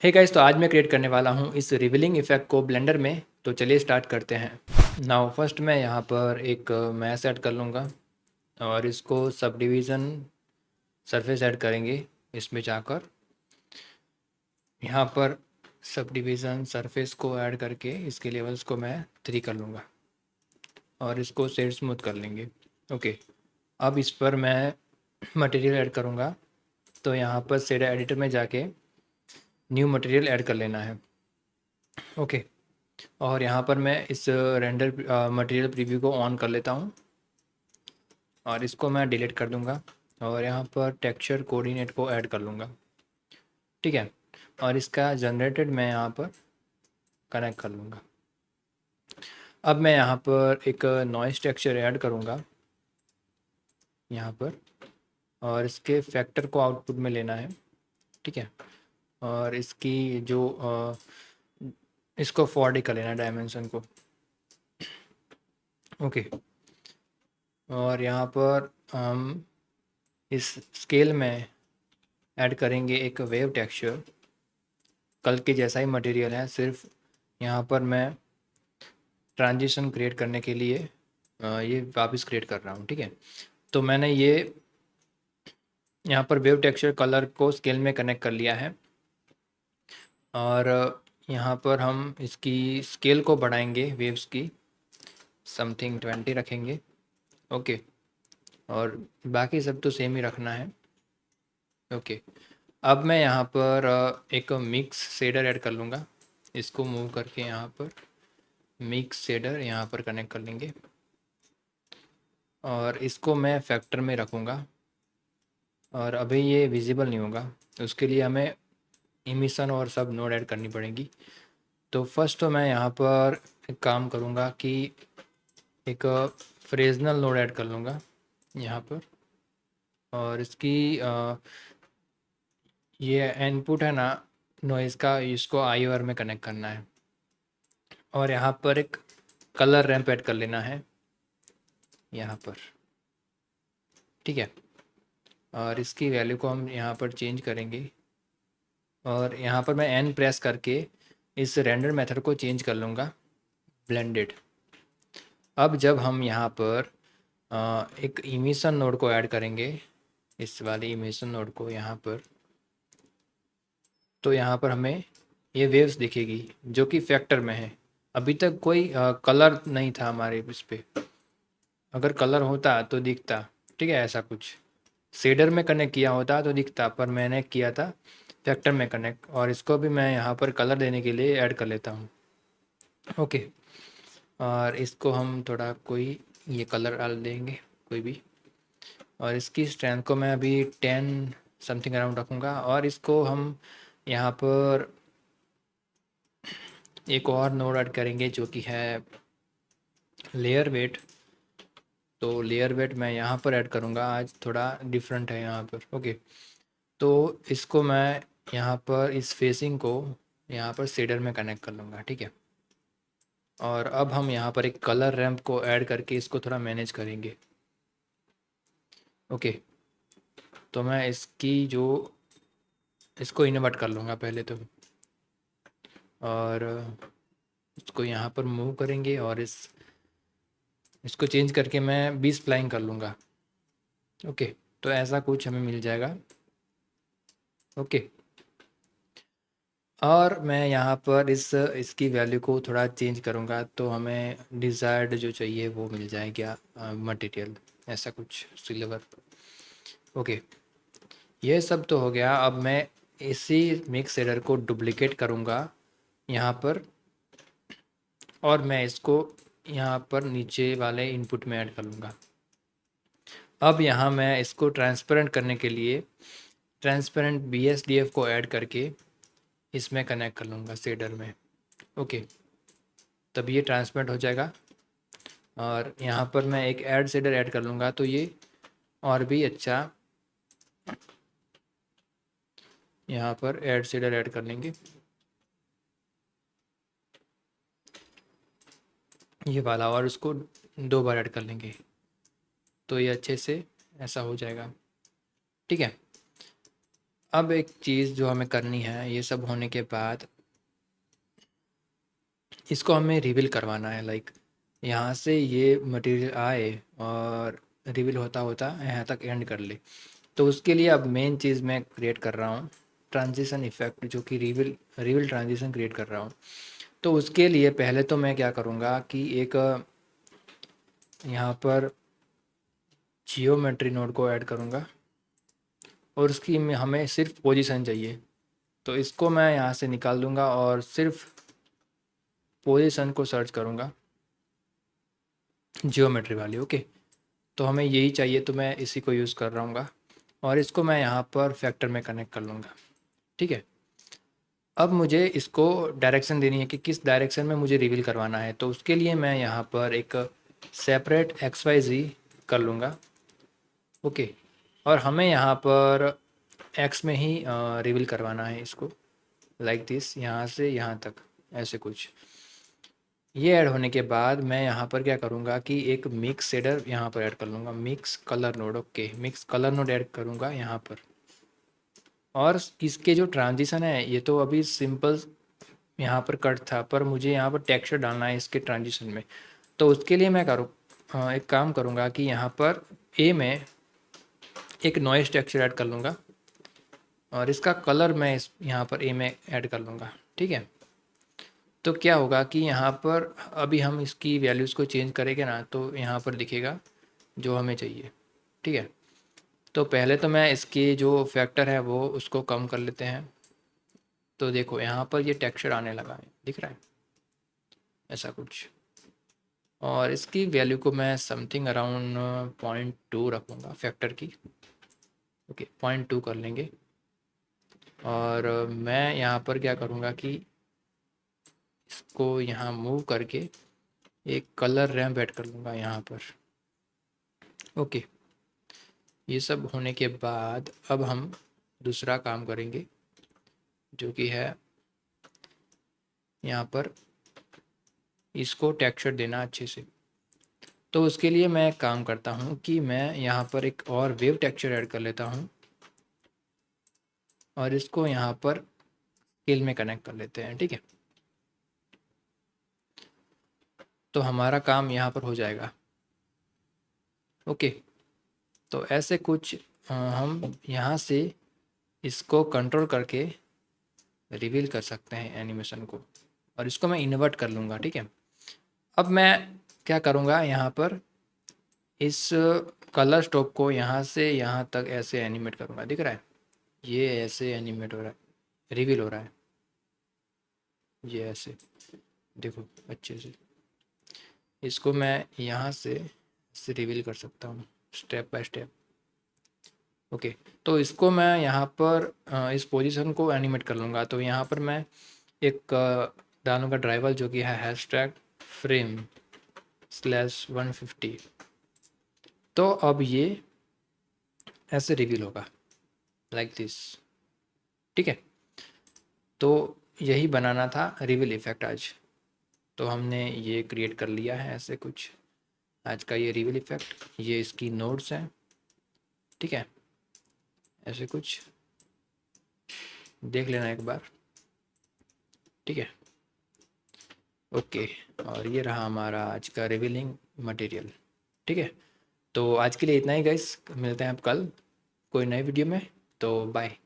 Hey guys, तो आज मैं क्रिएट करने वाला हूँ इस रिवीलिंग इफेक्ट को ब्लेंडर में। तो चलिए स्टार्ट करते हैं। नाउ फर्स्ट मैं यहाँ पर एक मैश ऐड कर लूँगा और इसको सब डिवीज़न सरफेस ऐड करेंगे। इसमें जाकर यहाँ पर सब डिवीज़न सरफेस को ऐड करके इसके लेवल्स को मैं 3 कर लूँगा और इसको शेड स्मूथ कर लेंगे। ओके, अब इस पर मैं मटेरियल ऐड करूँगा। तो यहाँ पर शेड एडिटर में जाके न्यू मटेरियल ऐड कर लेना है। ओके, और यहाँ पर मैं इस रेंडर मटेरियल प्रीव्यू को ऑन कर लेता हूँ और इसको मैं डिलीट कर दूँगा और यहाँ पर टेक्सचर कोऑर्डिनेट को ऐड कर लूँगा। ठीक है, और इसका जनरेटेड मैं यहाँ पर कनेक्ट कर लूँगा। अब मैं यहाँ पर एक नॉइस टेक्सचर ऐड करूँगा यहाँ पर, और इसके फैक्टर को आउटपुट में लेना है। ठीक है, और इसकी जो इसको 40 कर लेना डायमेंशन को। ओके, और यहाँ पर हम इस स्केल में ऐड करेंगे एक वेव टेक्सचर। कल के जैसा ही मटेरियल है, सिर्फ यहाँ पर मैं ट्रांजिशन क्रिएट करने के लिए ये वापस क्रिएट कर रहा हूँ। ठीक है, तो मैंने ये यहाँ पर वेव टेक्सचर कलर को स्केल में कनेक्ट कर लिया है और यहाँ पर हम इसकी स्केल को बढ़ाएंगे, वेव्स की समथिंग 20 रखेंगे। ओके, और बाकी सब तो सेम ही रखना है। ओके, अब मैं यहाँ पर एक मिक्स शेडर ऐड कर लूँगा। इसको मूव करके यहाँ पर मिक्स शेडर यहाँ पर कनेक्ट कर लेंगे और इसको मैं फैक्टर में रखूँगा और अभी ये विजिबल नहीं होगा। उसके लिए हमें इमिशन और सब नोड ऐड करनी पड़ेगी। तो फर्स्ट तो मैं यहाँ पर एक काम करूँगा कि एक फ्रेजनल नोड ऐड कर लूँगा यहाँ पर, और इसकी ये इनपुट है ना नॉइज़ का, इसको आई और में कनेक्ट करना है और यहाँ पर एक कलर रैंप ऐड कर लेना है यहाँ पर। ठीक है, और इसकी वैल्यू को हम यहाँ पर चेंज करेंगे और यहाँ पर मैं एन प्रेस करके इस रेंडर मेथड को चेंज कर लूँगा ब्लेंडेड। अब जब हम यहाँ पर एक इमिशन नोड को ऐड करेंगे, इस वाले इमिशन नोड को यहाँ पर, तो यहाँ पर हमें ये वेव्स दिखेगी जो कि फैक्टर में है। अभी तक कोई कलर नहीं था हमारे इस पे। अगर कलर होता तो दिखता। ठीक है, ऐसा कुछ शेडर में कनेक्ट किया होता तो दिखता, पर मैंने किया था फैक्टर में कनेक्ट, और इसको भी मैं यहाँ पर कलर देने के लिए ऐड कर लेता हूँ। ओके, और इसको हम थोड़ा कोई ये कलर डाल देंगे कोई भी, और इसकी स्ट्रेंथ को मैं अभी 10 समथिंग अराउंड रखूँगा और इसको हम यहाँ पर एक और नोड ऐड करेंगे जो कि है लेयर वेट। तो लेयर वेट मैं यहाँ पर ऐड करूँगा, आज थोड़ा डिफरेंट है यहाँ पर। ओके, तो इसको मैं यहाँ पर इस फेसिंग को यहाँ पर शेडर में कनेक्ट कर लूँगा। ठीक है, और अब हम यहाँ पर एक कलर रैंप को ऐड करके इसको थोड़ा मैनेज करेंगे। ओके, तो मैं इसकी जो इसको इन्वर्ट कर लूँगा पहले तो, और इसको यहाँ पर मूव करेंगे और इसको चेंज करके मैं 20 स्प्लाइन कर लूँगा। ओके, तो ऐसा कुछ हमें मिल जाएगा। ओके, और मैं यहाँ पर इसकी वैल्यू को थोड़ा चेंज करूँगा तो हमें डिज़ायर्ड जो चाहिए वो मिल जाएगा मटेरियल, ऐसा कुछ सिल्वर। ओके, ये सब तो हो गया। अब मैं इसी मिक्स शेडर को डुप्लिकेट करूँगा यहाँ पर, और मैं इसको यहाँ पर नीचे वाले इनपुट में ऐड कर लूँगा। अब यहाँ मैं इसको ट्रांसपेरेंट करने के लिए ट्रांसपेरेंट BSDF को ऐड करके इसमें कनेक्ट कर लूँगा शेडर में। ओके, तब ये ट्रांसपेरेंट हो जाएगा और यहाँ पर मैं एक ऐड शेडर ऐड कर लूँगा तो ये और भी अच्छा यहाँ पर ऐड शेडर ऐड कर लेंगे ये वाला, और उसको 2 बार ऐड कर लेंगे तो ये अच्छे से ऐसा हो जाएगा। ठीक है, अब एक चीज़ जो हमें करनी है, ये सब होने के बाद इसको हमें रिवील करवाना है। लाइक यहाँ से ये मटेरियल आए और रिवील होता होता यहाँ तक एंड कर ले। तो उसके लिए अब मेन चीज़ मैं क्रिएट कर रहा हूँ ट्रांजिशन इफ़ेक्ट, जो कि रिवील रिवील ट्रांजिशन क्रिएट कर रहा हूँ। तो उसके लिए पहले तो मैं क्या करूँगा कि एक यहाँ पर जियोमेट्री नोड को ऐड करूँगा और उसकी में हमें सिर्फ पोजीशन चाहिए। तो इसको मैं यहाँ से निकाल दूँगा और सिर्फ पोजीशन को सर्च करूँगा जियोमेट्री वाली। ओके, तो हमें यही चाहिए, तो मैं इसी को यूज़ कर रहा हूँ और इसको मैं यहाँ पर फैक्टर में कनेक्ट कर लूँगा। ठीक है, अब मुझे इसको डायरेक्शन देनी है कि किस डायरेक्शन में मुझे रिवील करवाना है। तो उसके लिए मैं यहाँ पर एक सेपरेट XYZ कर लूँगा। ओके, और हमें यहाँ पर एक्स में ही रिवील करवाना है इसको, लाइक दिस, यहाँ से यहाँ तक ऐसे कुछ। ये ऐड होने के बाद मैं यहाँ पर क्या करूँगा कि एक मिक्स शेडर यहाँ पर ऐड कर लूँगा, mix colour node. Okay, mix colour node add करूँगा यहाँ पर। और इसके जो ट्रांजिशन है, ये तो अभी सिंपल यहाँ पर कट था, पर मुझे यहाँ पर टेक्सचर डालना है इसके ट्रांजिशन में। तो उसके लिए मैं एक काम करूँगा कि यहाँ पर ए में एक नॉइस टेक्सचर ऐड कर लूँगा और इसका कलर मैं यहाँ पर ए में ऐड कर लूँगा। ठीक है, तो क्या होगा कि यहाँ पर अभी हम इसकी वैल्यूज़ को चेंज करेंगे ना, तो यहाँ पर दिखेगा जो हमें चाहिए। ठीक है, तो पहले तो मैं इसकी जो फैक्टर है वो उसको कम कर लेते हैं। तो देखो यहाँ पर ये टेक्सचर आने लगा है, दिख रहा है ऐसा कुछ। और इसकी वैल्यू को मैं समथिंग अराउंड 0.2 रखूँगा फैक्टर की। ओके, 0.2 कर लेंगे। और मैं यहाँ पर क्या करूँगा कि इसको यहाँ मूव करके एक कलर रैम्प ऐड कर लूँगा यहाँ पर। ओके, ये सब होने के बाद अब हम दूसरा काम करेंगे, जो कि है यहाँ पर इसको टेक्सचर देना अच्छे से। तो उसके लिए मैं काम करता हूँ कि मैं यहाँ पर एक और वेव टेक्सचर ऐड कर लेता हूँ और इसको यहाँ पर स्केल में कनेक्ट कर लेते हैं। ठीक है, तो हमारा काम यहाँ पर हो जाएगा। ओके, तो ऐसे कुछ हम यहाँ से इसको कंट्रोल करके रिवील कर सकते हैं एनिमेशन को, और इसको मैं इन्वर्ट कर लूँगा। ठीक है, अब मैं क्या करूँगा, यहाँ पर इस कलर स्टॉक को यहाँ से यहाँ तक ऐसे एनिमेट करूँगा। दिख रहा है, ये ऐसे एनिमेट हो रहा है, रिवील हो रहा है ये ऐसे, देखो अच्छे से। इसको मैं यहाँ से रिवील कर सकता हूँ स्टेप बाय स्टेप। ओके, तो इसको मैं यहाँ पर इस पोजीशन को एनिमेट कर लूँगा। तो यहाँ पर मैं एक डालूँगा ड्राइवर, जो कि है हैशटैग फ्रेम /150। तो अब ये ऐसे रिवील होगा लाइक दिस। ठीक है, तो यही बनाना था रिवील इफ़ेक्ट आज। तो हमने ये क्रिएट कर लिया है ऐसे कुछ आज का ये रिवील इफ़ेक्ट। ये इसकी नोड्स हैं। ठीक है, ऐसे कुछ देख लेना एक बार। ठीक है, ओके, और ये रहा हमारा आज का रिवीलिंग मटेरियल। ठीक है, तो आज के लिए इतना ही गाइस, मिलते हैं आप कल कोई नई वीडियो में। तो बाय।